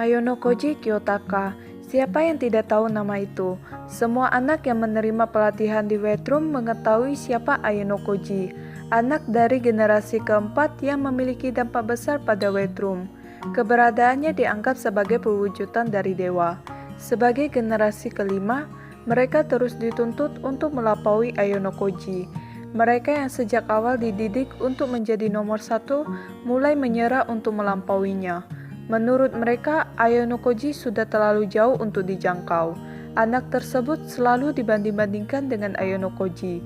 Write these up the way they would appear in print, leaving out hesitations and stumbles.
Ayonokoji Kiyotaka. Siapa yang tidak tahu nama itu? Semua anak yang menerima pelatihan di Wetrum mengetahui siapa Ayonokoji, anak dari generasi keempat yang memiliki dampak besar pada Wetrum. Keberadaannya dianggap sebagai perwujudan dari dewa. Sebagai generasi kelima, mereka terus dituntut untuk melampaui Ayonokoji. Mereka yang sejak awal dididik untuk menjadi nomor satu, mulai menyerah untuk melampauinya. Menurut mereka, Ayonokoji sudah terlalu jauh untuk dijangkau. Anak tersebut selalu dibanding-bandingkan dengan Ayonokoji.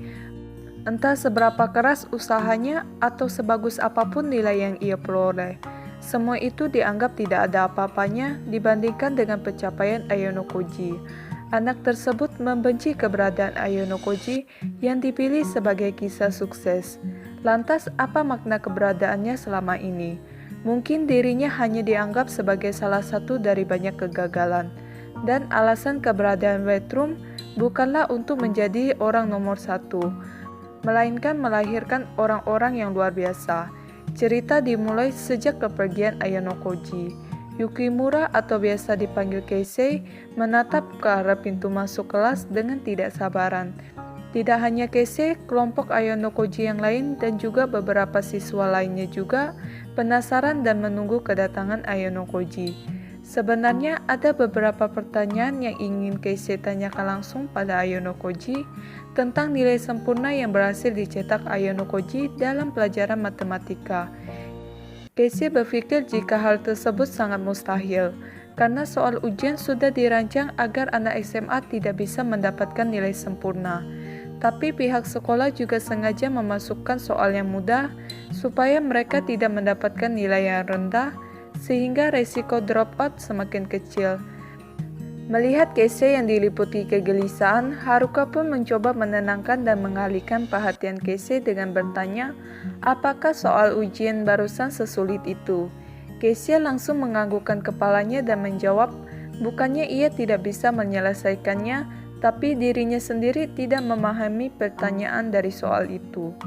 Entah seberapa keras usahanya atau sebagus apapun nilai yang ia peroleh. Semua itu dianggap tidak ada apa-apanya dibandingkan dengan pencapaian Ayonokoji. Anak tersebut membenci keberadaan Ayonokoji yang dipilih sebagai kisah sukses. Lantas, apa makna keberadaannya selama ini? Mungkin dirinya hanya dianggap sebagai salah satu dari banyak kegagalan. Dan alasan keberadaan Wetrum bukanlah untuk menjadi orang nomor satu, melainkan melahirkan orang-orang yang luar biasa. Cerita dimulai sejak kepergian Ayonokoji. Yukimura atau biasa dipanggil Keisei menatap ke arah pintu masuk kelas dengan tidak sabaran. Tidak hanya Keisei, kelompok Ayonokoji yang lain dan juga beberapa siswa lainnya juga penasaran dan menunggu kedatangan Ayonokoji. Sebenarnya ada beberapa pertanyaan yang ingin Keisei tanyakan langsung pada Ayonokoji tentang nilai sempurna yang berhasil dicetak Ayonokoji dalam pelajaran matematika. Keisei berpikir jika hal tersebut sangat mustahil, karena soal ujian sudah dirancang agar anak SMA tidak bisa mendapatkan nilai sempurna. Tapi pihak sekolah juga sengaja memasukkan soal yang mudah supaya mereka tidak mendapatkan nilai yang rendah, sehingga resiko dropout semakin kecil. Melihat Keisei yang diliputi kegelisahan, Haruka pun mencoba menenangkan dan mengalihkan perhatian Keisei dengan bertanya, apakah soal ujian barusan sesulit itu? Keisei langsung menganggukkan kepalanya dan menjawab, bukannya ia tidak bisa menyelesaikannya, tapi dirinya sendiri tidak memahami pertanyaan dari soal itu.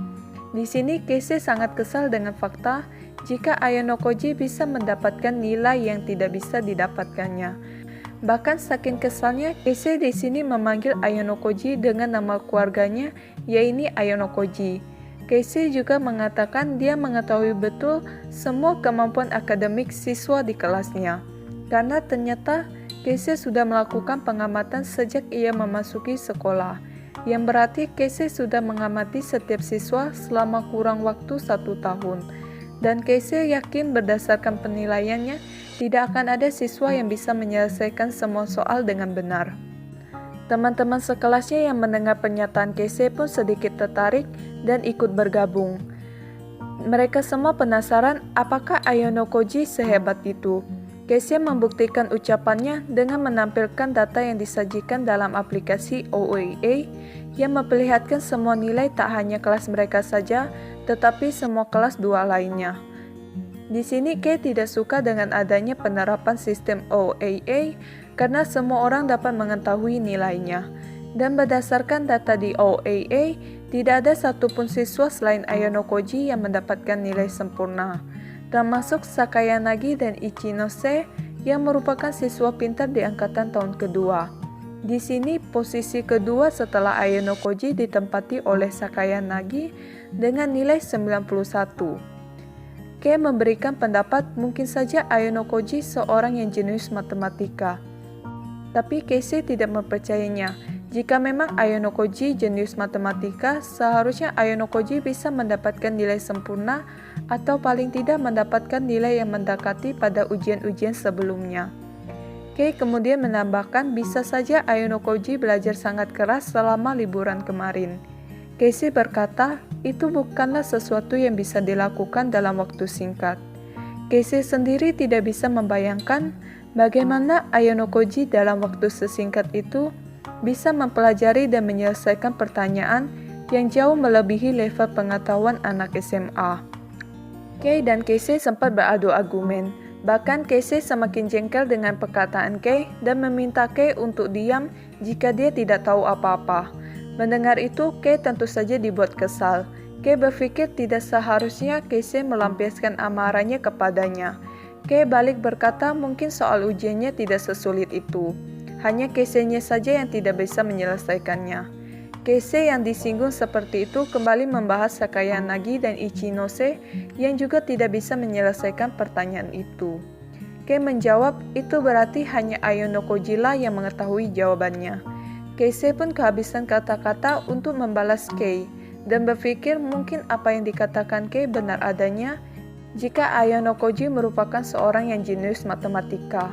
Di sini Keisei sangat kesal dengan fakta jika Ayonokoji bisa mendapatkan nilai yang tidak bisa didapatkannya. Bahkan saking kesalnya, Keisei di sini memanggil Ayonokoji dengan nama keluarganya, yaitu Ayonokoji. Keisei juga mengatakan dia mengetahui betul semua kemampuan akademik siswa di kelasnya. Karena ternyata Keisei sudah melakukan pengamatan sejak ia memasuki sekolah, yang berarti Keisei sudah mengamati setiap siswa selama kurang waktu 1 tahun. Dan Keisei yakin berdasarkan penilaiannya, tidak akan ada siswa yang bisa menyelesaikan semua soal dengan benar. Teman-teman sekelasnya yang mendengar pernyataan Keisei pun sedikit tertarik dan ikut bergabung. Mereka semua penasaran apakah Ayonokoji sehebat itu. Keisei membuktikan ucapannya dengan menampilkan data yang disajikan dalam aplikasi OAA yang memperlihatkan semua nilai tak hanya kelas mereka saja, tetapi semua kelas 2 lainnya. Di sini Kei tidak suka dengan adanya penerapan sistem OAA karena semua orang dapat mengetahui nilainya. Dan berdasarkan data di OAA, tidak ada satupun siswa selain Ayonokoji yang mendapatkan nilai sempurna, termasuk Sakayanagi dan Ichinose yang merupakan siswa pintar di angkatan tahun kedua. Di sini posisi kedua setelah Ayonokoji ditempati oleh Sakayanagi dengan nilai 91. Kei memberikan pendapat mungkin saja Ayonokoji seorang yang jenius matematika. Tapi Keisei tidak mempercayainya. Jika memang Ayonokoji jenius matematika, seharusnya Ayonokoji bisa mendapatkan nilai sempurna atau paling tidak mendapatkan nilai yang mendekati pada ujian-ujian sebelumnya. Kei kemudian menambahkan bisa saja Ayonokoji belajar sangat keras selama liburan kemarin. Keisei berkata, itu bukanlah sesuatu yang bisa dilakukan dalam waktu singkat. Keisei sendiri tidak bisa membayangkan bagaimana Ayonokoji dalam waktu sesingkat itu bisa mempelajari dan menyelesaikan pertanyaan yang jauh melebihi level pengetahuan anak SMA. Kei dan Keisei sempat beradu argumen. Bahkan Keisei semakin jengkel dengan perkataan Kei dan meminta Kei untuk diam jika dia tidak tahu apa-apa. Mendengar itu, Kei tentu saja dibuat kesal. Kei berpikir tidak seharusnya Keisei melampiaskan amarahnya kepadanya. Kei balik berkata mungkin soal ujiannya tidak sesulit itu. Hanya Keisei-nya saja yang tidak bisa menyelesaikannya. Keisei yang disinggung seperti itu kembali membahas Sakaya Nagi dan Ichinose yang juga tidak bisa menyelesaikan pertanyaan itu. Kei menjawab itu berarti hanya Ayano Koji lah yang mengetahui jawabannya. Keisei pun kehabisan kata-kata untuk membalas Kei dan berpikir mungkin apa yang dikatakan Kei benar adanya jika Ayano Koji merupakan seorang yang jenius matematika.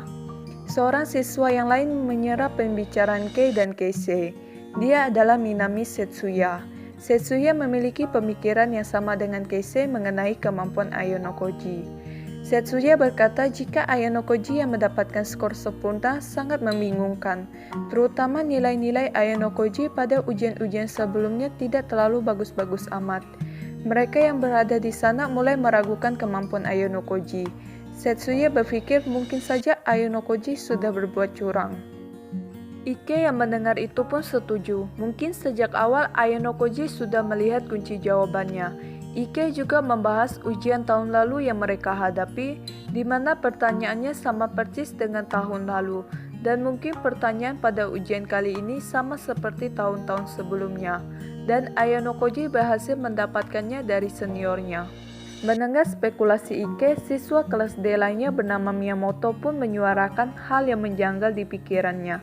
Seorang siswa yang lain menyerap pembicaraan Kei dan Keisei. Dia adalah Minami Setsuya. Setsuya memiliki pemikiran yang sama dengan Keisei mengenai kemampuan Ayano Koji. Setsuya berkata jika Ayano Koji yang mendapatkan skor sempurna sangat membingungkan, terutama nilai-nilai Ayano Koji pada ujian-ujian sebelumnya tidak terlalu bagus-bagus amat. Mereka yang berada di sana mulai meragukan kemampuan Ayano Koji. Setsuya berpikir mungkin saja Ayano Koji sudah berbuat curang. Ike yang mendengar itu pun setuju. Mungkin sejak awal Ayano Koji sudah melihat kunci jawabannya. Ike juga membahas ujian tahun lalu yang mereka hadapi, di mana pertanyaannya sama persis dengan tahun lalu, dan mungkin pertanyaan pada ujian kali ini sama seperti tahun-tahun sebelumnya. Dan Ayano Koji berhasil mendapatkannya dari seniornya. Mendengar spekulasi Ike, siswa kelas D lainnya bernama Miyamoto pun menyuarakan hal yang menjanggal di pikirannya.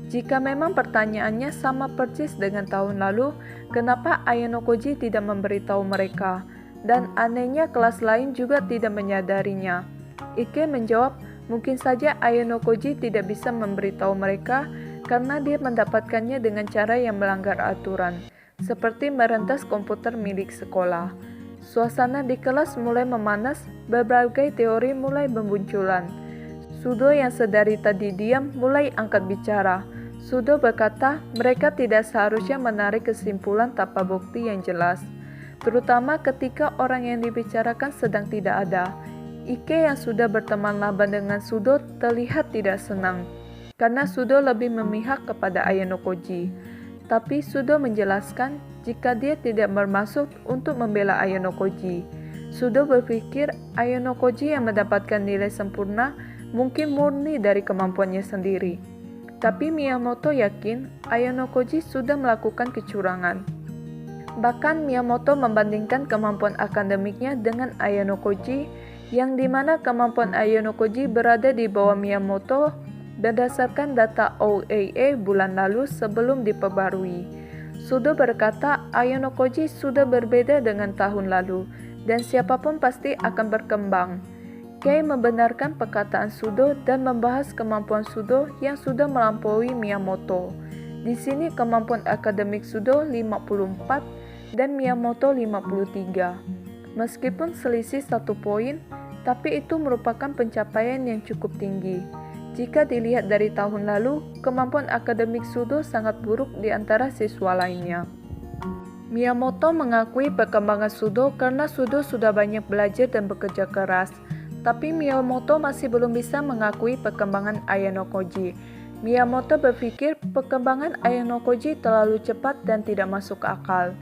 Jika memang pertanyaannya sama persis dengan tahun lalu, kenapa Ayano Koji tidak memberitahu mereka? Dan anehnya kelas lain juga tidak menyadarinya. Ike menjawab, mungkin saja Ayano Koji tidak bisa memberitahu mereka karena dia mendapatkannya dengan cara yang melanggar aturan, seperti merentas komputer milik sekolah. Suasana di kelas mulai memanas, berbagai teori mulai bermunculan. Sudo yang sedari tadi diam mulai angkat bicara. Sudo berkata mereka tidak seharusnya menarik kesimpulan tanpa bukti yang jelas, terutama ketika orang yang dibicarakan sedang tidak ada. Ike yang sudah berteman lama dengan Sudo terlihat tidak senang, karena Sudo lebih memihak kepada Ayano Koji. Tapi Sudo menjelaskan jika dia tidak bermaksud untuk membela Ayano Koji. Sudo berpikir Ayano Koji yang mendapatkan nilai sempurna mungkin murni dari kemampuannya sendiri. Tapi Miyamoto yakin Ayano Koji sudah melakukan kecurangan. Bahkan Miyamoto membandingkan kemampuan akademiknya dengan Ayano Koji, yang dimana kemampuan Ayano Koji berada di bawah Miyamoto berdasarkan data OAA bulan lalu sebelum diperbarui. Sudo berkata Ayano Koji sudah berbeda dengan tahun lalu, dan siapapun pasti akan berkembang. Kei membenarkan perkataan Sudo dan membahas kemampuan Sudo yang sudah melampaui Miyamoto. Di sini kemampuan akademik Sudo 54 dan Miyamoto 53. Meskipun selisih 1 poin, tapi itu merupakan pencapaian yang cukup tinggi. Jika dilihat dari tahun lalu, kemampuan akademik Sudo sangat buruk di antara siswa lainnya. Miyamoto mengakui perkembangan Sudo karena Sudo sudah banyak belajar dan bekerja keras. Tapi Miyamoto masih belum bisa mengakui perkembangan Ayano Koji. Miyamoto berpikir perkembangan Ayano Koji terlalu cepat dan tidak masuk akal.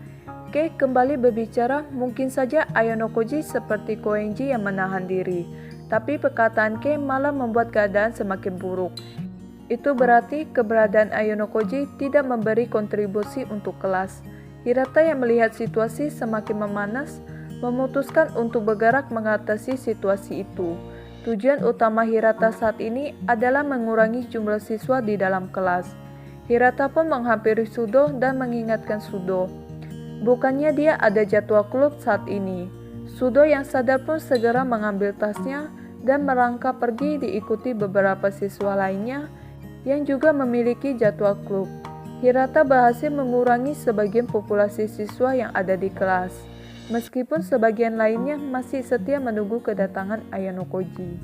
Kei kembali berbicara mungkin saja Ayano Koji seperti Koenji yang menahan diri. Tapi perkataan Kei malah membuat keadaan semakin buruk. Itu berarti keberadaan Ayano Koji tidak memberi kontribusi untuk kelas. Hirata yang melihat situasi semakin memanas, memutuskan untuk bergerak mengatasi situasi itu. Tujuan utama Hirata saat ini adalah mengurangi jumlah siswa di dalam kelas. Hirata pun menghampiri Sudo dan mengingatkan Sudo. Bukannya dia ada jadwal klub saat ini. Sudo yang sadar pun segera mengambil tasnya dan merangkak pergi diikuti beberapa siswa lainnya yang juga memiliki jadwal klub. Hirata berhasil mengurangi sebagian populasi siswa yang ada di kelas, meskipun sebagian lainnya masih setia menunggu kedatangan Ayano Koji.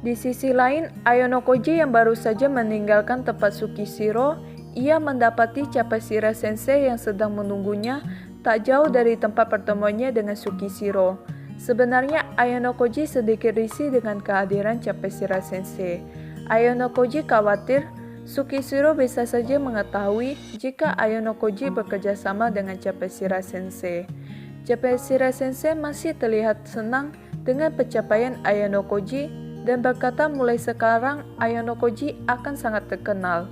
Di sisi lain, Ayano Koji yang baru saja meninggalkan tempat Tsukishiro, ia mendapati Capeshira Sensei yang sedang menunggunya tak jauh dari tempat pertemuannya dengan Tsukishiro. Sebenarnya Ayano Koji sedikit risih dengan kehadiran Capeshira Sensei. Ayano Koji khawatir Tsukishiro bisa saja mengetahui jika Ayano Koji bekerja sama dengan Capeshira Sensei. Capeshira Sensei masih terlihat senang dengan pencapaian Ayano Koji dan berkata mulai sekarang Ayano Koji akan sangat terkenal.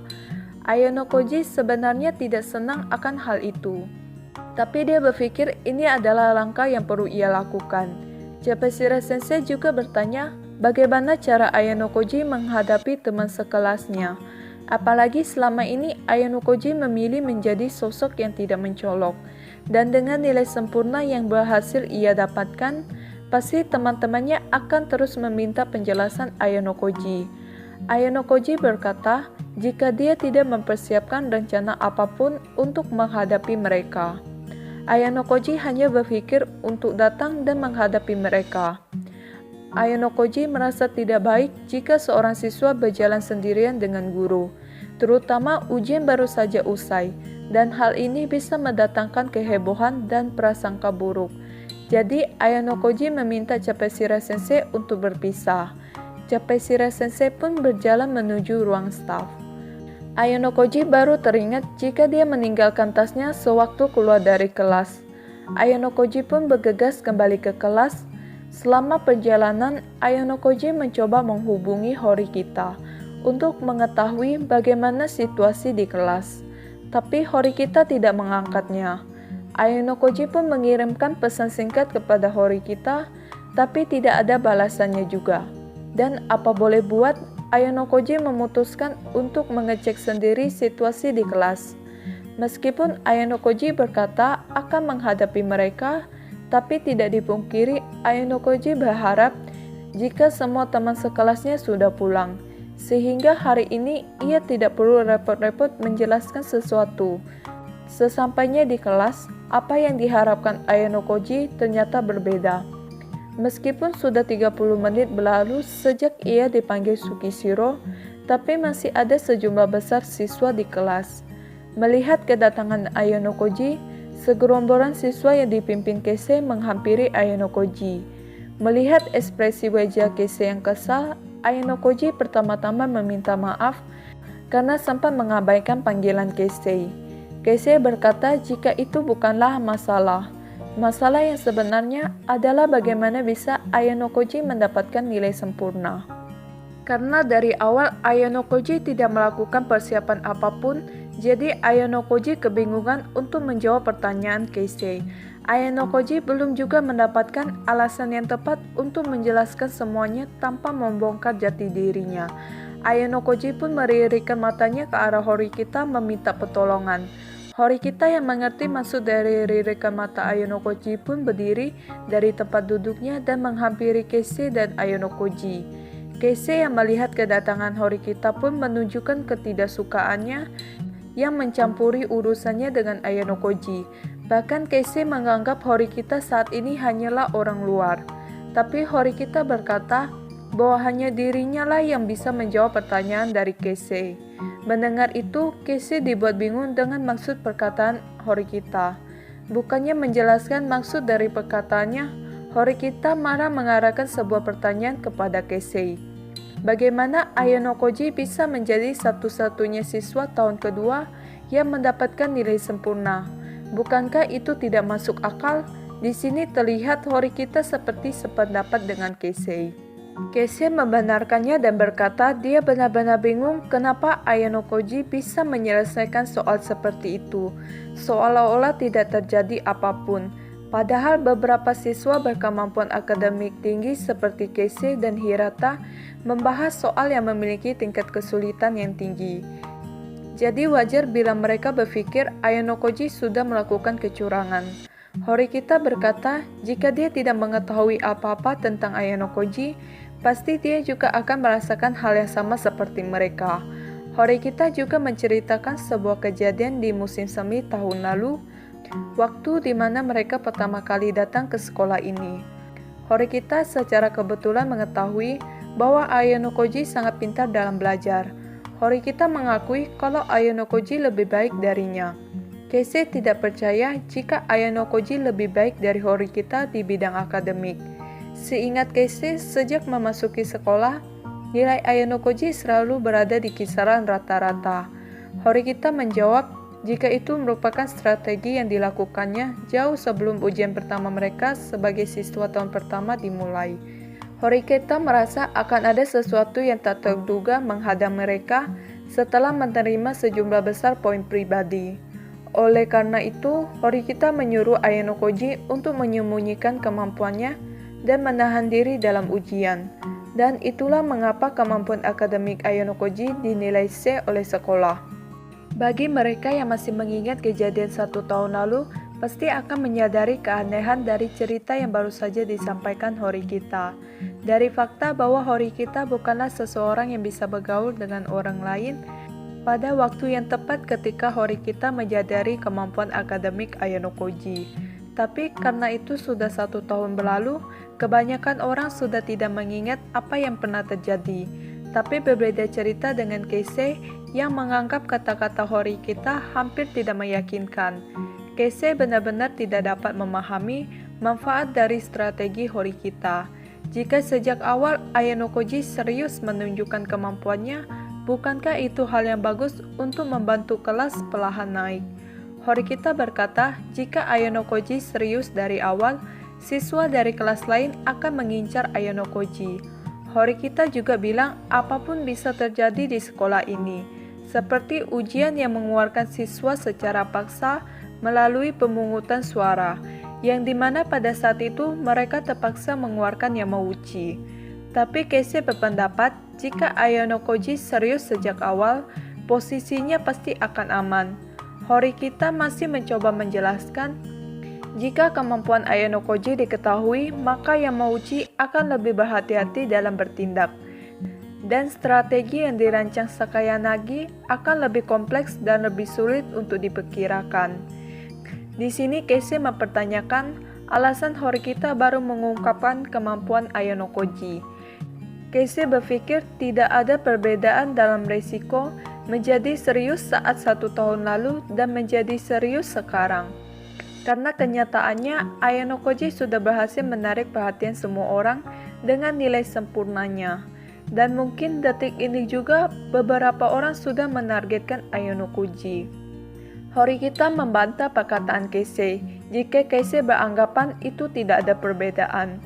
Ayano Koji sebenarnya tidak senang akan hal itu, tapi dia berpikir ini adalah langkah yang perlu ia lakukan. Japeshira Sensei juga bertanya bagaimana cara Ayano Koji menghadapi teman sekelasnya. Apalagi selama ini Ayano Koji memilih menjadi sosok yang tidak mencolok. Dan dengan nilai sempurna yang berhasil ia dapatkan, pasti teman-temannya akan terus meminta penjelasan Ayano Koji. Ayano Koji berkata jika dia tidak mempersiapkan rencana apapun untuk menghadapi mereka. Ayano Koji hanya berpikir untuk datang dan menghadapi mereka. Ayano Koji merasa tidak baik jika seorang siswa berjalan sendirian dengan guru, terutama ujian baru saja usai, dan hal ini bisa mendatangkan kehebohan dan prasangka buruk. Jadi Ayano Koji meminta Japeshira Sensei untuk berpisah. Japeshira Sensei pun berjalan menuju ruang staf. Ayano Koji baru teringat jika dia meninggalkan tasnya sewaktu keluar dari kelas. Ayano Koji pun bergegas kembali ke kelas. Selama perjalanan, Ayano Koji mencoba menghubungi Horikita untuk mengetahui bagaimana situasi di kelas. Tapi Horikita tidak mengangkatnya. Ayano Koji pun mengirimkan pesan singkat kepada Horikita, tapi tidak ada balasannya juga. Dan apa boleh buat, Ayano Koji memutuskan untuk mengecek sendiri situasi di kelas. Meskipun Ayano Koji berkata akan menghadapi mereka, tapi tidak dipungkiri Ayano Koji berharap jika semua teman sekelasnya sudah pulang, sehingga hari ini ia tidak perlu repot-repot menjelaskan sesuatu. Sesampainya di kelas, apa yang diharapkan Ayano Koji ternyata berbeda. Meskipun sudah 30 menit berlalu sejak ia dipanggil Tsukishiro, tapi masih ada sejumlah besar siswa di kelas. Melihat kedatangan Ayano Koji, segerombolan siswa yang dipimpin Keisei menghampiri Ayano Koji. Melihat ekspresi wajah Keisei yang kesal, Ayano Koji pertama-tama meminta maaf karena sempat mengabaikan panggilan Keisei. Keisei berkata jika itu bukanlah masalah. Masalah yang sebenarnya adalah bagaimana bisa Ayano Koji mendapatkan nilai sempurna. Karena dari awal Ayano Koji tidak melakukan persiapan apapun, jadi Ayano Koji kebingungan untuk menjawab pertanyaan Keisei. Ayano Koji belum juga mendapatkan alasan yang tepat untuk menjelaskan semuanya tanpa membongkar jati dirinya. Ayano Koji pun melirikkan matanya ke arah Horikita meminta pertolongan. Horikita yang mengerti maksud dari lirikan mata Ayano Koji pun berdiri dari tempat duduknya dan menghampiri Keisei dan Ayano Koji. Keisei yang melihat kedatangan Horikita pun menunjukkan ketidaksukaannya yang mencampuri urusannya dengan Ayano Koji. Bahkan Keisei menganggap Horikita saat ini hanyalah orang luar. Tapi Horikita berkata bahwa hanya dirinya lah yang bisa menjawab pertanyaan dari Keisei. Mendengar itu, Keisei dibuat bingung dengan maksud perkataan Horikita. Bukannya menjelaskan maksud dari perkataannya, Horikita marah mengarahkan sebuah pertanyaan kepada Keisei. Bagaimana Ayano Koji bisa menjadi satu-satunya siswa tahun kedua yang mendapatkan nilai sempurna? Bukankah itu tidak masuk akal? Di sini terlihat Horikita seperti sependapat dengan Keisei. Keisei membenarkannya dan berkata dia benar-benar bingung kenapa Ayano Koji bisa menyelesaikan soal seperti itu, seolah-olah tidak terjadi apapun. Padahal beberapa siswa berkemampuan akademik tinggi seperti Keisei dan Hirata membahas soal yang memiliki tingkat kesulitan yang tinggi. Jadi wajar bila mereka berpikir Ayano Koji sudah melakukan kecurangan. Horikita berkata jika dia tidak mengetahui apa-apa tentang Ayano Koji, pasti dia juga akan merasakan hal yang sama seperti mereka. Horikita juga menceritakan sebuah kejadian di musim semi tahun lalu, waktu di mana mereka pertama kali datang ke sekolah ini. Horikita secara kebetulan mengetahui bahwa Ayano Koji sangat pintar dalam belajar. Horikita mengakui kalau Ayano Koji lebih baik darinya. Keisei tidak percaya jika Ayano Koji lebih baik dari Horikita di bidang akademik. Seingat Keisei, sejak memasuki sekolah, nilai Ayano Koji selalu berada di kisaran rata-rata. Horikita menjawab jika itu merupakan strategi yang dilakukannya jauh sebelum ujian pertama mereka sebagai siswa tahun pertama dimulai. Horikita merasa akan ada sesuatu yang tak terduga menghadang mereka setelah menerima sejumlah besar poin pribadi. Oleh karena itu, Horikita menyuruh Ayano Koji untuk menyembunyikan kemampuannya dan menahan diri dalam ujian. Dan itulah mengapa kemampuan akademik Ayano Koji dinilai C oleh sekolah. Bagi mereka yang masih mengingat kejadian 1 tahun lalu, pasti akan menyadari keanehan dari cerita yang baru saja disampaikan Horikita. Dari fakta bahwa Horikita bukanlah seseorang yang bisa bergaul dengan orang lain, pada waktu yang tepat ketika Horikita menyadari kemampuan akademik Ayano Koji. Tapi karena itu sudah 1 tahun berlalu, kebanyakan orang sudah tidak mengingat apa yang pernah terjadi. Tapi berbeda cerita dengan Keisei yang menganggap kata-kata Horikita hampir tidak meyakinkan. Keisei benar-benar tidak dapat memahami manfaat dari strategi Horikita. Jika sejak awal Ayano Koji serius menunjukkan kemampuannya, bukankah itu hal yang bagus untuk membantu kelas perlahan naik? Horikita berkata, jika Ayano Koji serius dari awal, siswa dari kelas lain akan mengincar Ayano Koji. Horikita juga bilang apapun bisa terjadi di sekolah ini, seperti ujian yang mengeluarkan siswa secara paksa melalui pemungutan suara, yang dimana pada saat itu mereka terpaksa mengeluarkan Yamauchi. Tapi Keisei berpendapat jika Ayano Koji serius sejak awal, posisinya pasti akan aman. Horikita masih mencoba menjelaskan, jika kemampuan Ayano Koji diketahui, maka Yamauchi akan lebih berhati-hati dalam bertindak. Dan strategi yang dirancang Sakayanagi akan lebih kompleks dan lebih sulit untuk diperkirakan. Di sini Keisei mempertanyakan alasan Horikita baru mengungkapkan kemampuan Ayano Koji. Keisei berpikir tidak ada perbedaan dalam risiko menjadi serius saat 1 tahun lalu dan menjadi serius sekarang. Karena kenyataannya, Ayano Koji sudah berhasil menarik perhatian semua orang dengan nilai sempurnanya. Dan mungkin detik ini juga beberapa orang sudah menargetkan Ayano Koji. Horikita membantah perkataan Keisei jika Keisei beranggapan itu tidak ada perbedaan.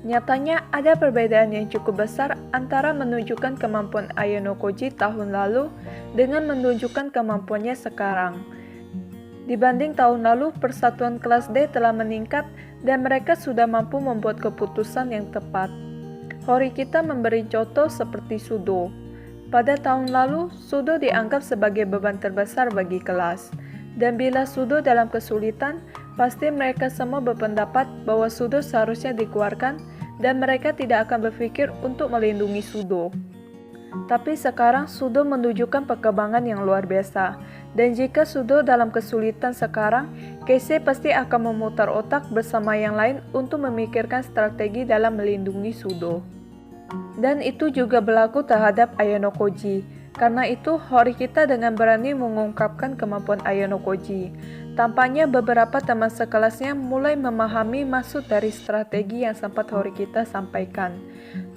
Nyatanya ada perbedaan yang cukup besar antara menunjukkan kemampuan Ayano Koji tahun lalu dengan menunjukkan kemampuannya sekarang. Dibanding tahun lalu, persatuan kelas D telah meningkat dan mereka sudah mampu membuat keputusan yang tepat. Horikita memberi contoh seperti Sudo. Pada tahun lalu, Sudo dianggap sebagai beban terbesar bagi kelas. Dan bila Sudo dalam kesulitan, pasti mereka semua berpendapat bahwa Sudo seharusnya dikeluarkan dan mereka tidak akan berpikir untuk melindungi Sudo. Tapi sekarang Sudo menunjukkan perkembangan yang luar biasa. Dan jika Sudo dalam kesulitan sekarang, Keisei pasti akan memutar otak bersama yang lain untuk memikirkan strategi dalam melindungi Sudo. Dan itu juga berlaku terhadap Ayano Koji. Karena itu, Horikita dengan berani mengungkapkan kemampuan Ayano Koji. Tampaknya beberapa teman sekelasnya mulai memahami maksud dari strategi yang sempat Horikita sampaikan,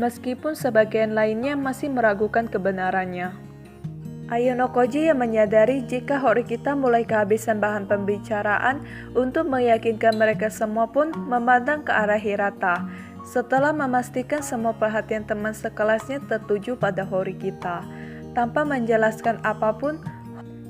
meskipun sebagian lainnya masih meragukan kebenarannya. Ayano Koji yang menyadari jika Horikita mulai kehabisan bahan pembicaraan untuk meyakinkan mereka semua pun memandang ke arah Hirata, setelah memastikan semua perhatian teman sekelasnya tertuju pada Horikita. Tanpa menjelaskan apapun,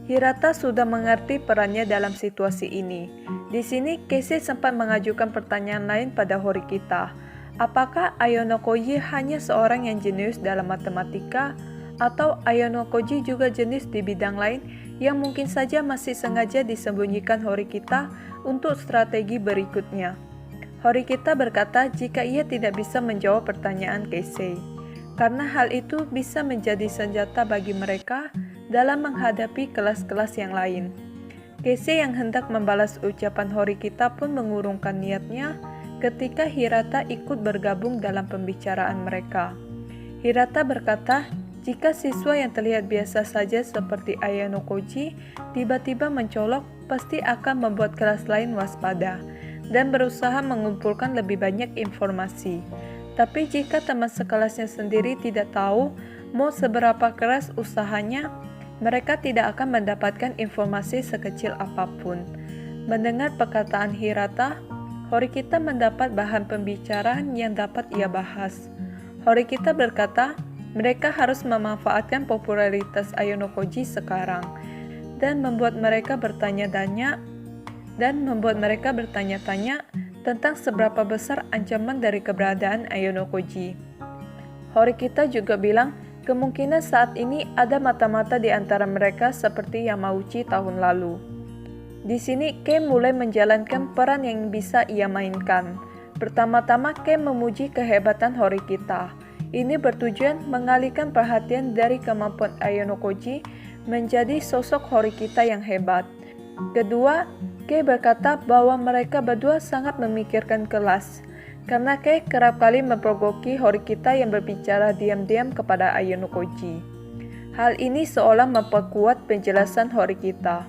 Hirata sudah mengerti perannya dalam situasi ini. Di sini, Keisei sempat mengajukan pertanyaan lain pada Horikita. Apakah Ayano Koji hanya seorang yang jenius dalam matematika, atau Ayano Koji juga jenius di bidang lain yang mungkin saja masih sengaja disembunyikan Horikita untuk strategi berikutnya? Horikita berkata jika ia tidak bisa menjawab pertanyaan Keisei, karena hal itu bisa menjadi senjata bagi mereka dalam menghadapi kelas-kelas yang lain. Keisei yang hendak membalas ucapan Horikita pun mengurungkan niatnya ketika Hirata ikut bergabung dalam pembicaraan mereka. Hirata berkata, jika siswa yang terlihat biasa saja seperti Ayano Koji tiba-tiba mencolok, pasti akan membuat kelas lain waspada dan berusaha mengumpulkan lebih banyak informasi. Tapi jika teman sekelasnya sendiri tidak tahu mau seberapa keras usahanya, mereka tidak akan mendapatkan informasi sekecil apapun. Mendengar perkataan Hirata, Horikita mendapat bahan pembicaraan yang dapat ia bahas. Horikita berkata, mereka harus memanfaatkan popularitas Ayonokoji sekarang dan membuat mereka bertanya-tanya tentang seberapa besar ancaman dari keberadaan Ayonokoji. Horikita juga bilang, kemungkinan saat ini ada mata-mata di antara mereka seperti Yamauchi tahun lalu. Di sini Kei mulai menjalankan peran yang bisa ia mainkan. Pertama-tama Kei memuji kehebatan Horikita. Ini bertujuan mengalihkan perhatian dari kemampuan Ayonokoji menjadi sosok Horikita yang hebat. Kedua, Kei berkata bahwa mereka berdua sangat memikirkan kelas, karena Kei kerap kali memprovoki Horikita yang berbicara diam-diam kepada Ayonokoji. Hal ini seolah memperkuat penjelasan Horikita.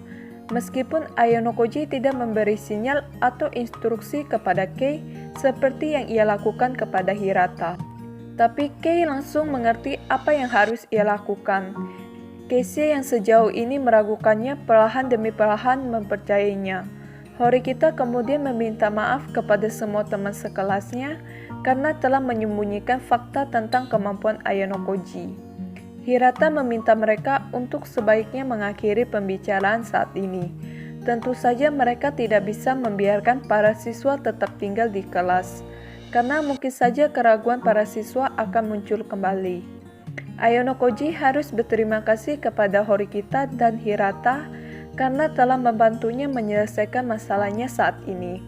Meskipun Ayonokoji tidak memberi sinyal atau instruksi kepada Kei seperti yang ia lakukan kepada Hirata. Tapi Kei langsung mengerti apa yang harus ia lakukan. Keisha yang sejauh ini meragukannya perlahan demi perlahan mempercayainya. Horikita kemudian meminta maaf kepada semua teman sekelasnya karena telah menyembunyikan fakta tentang kemampuan Ayonokoji. Hirata meminta mereka untuk sebaiknya mengakhiri pembicaraan saat ini. Tentu saja mereka tidak bisa membiarkan para siswa tetap tinggal di kelas, karena mungkin saja keraguan para siswa akan muncul kembali. Ayonokoji harus berterima kasih kepada Horikita dan Hirata karena telah membantunya menyelesaikan masalahnya saat ini.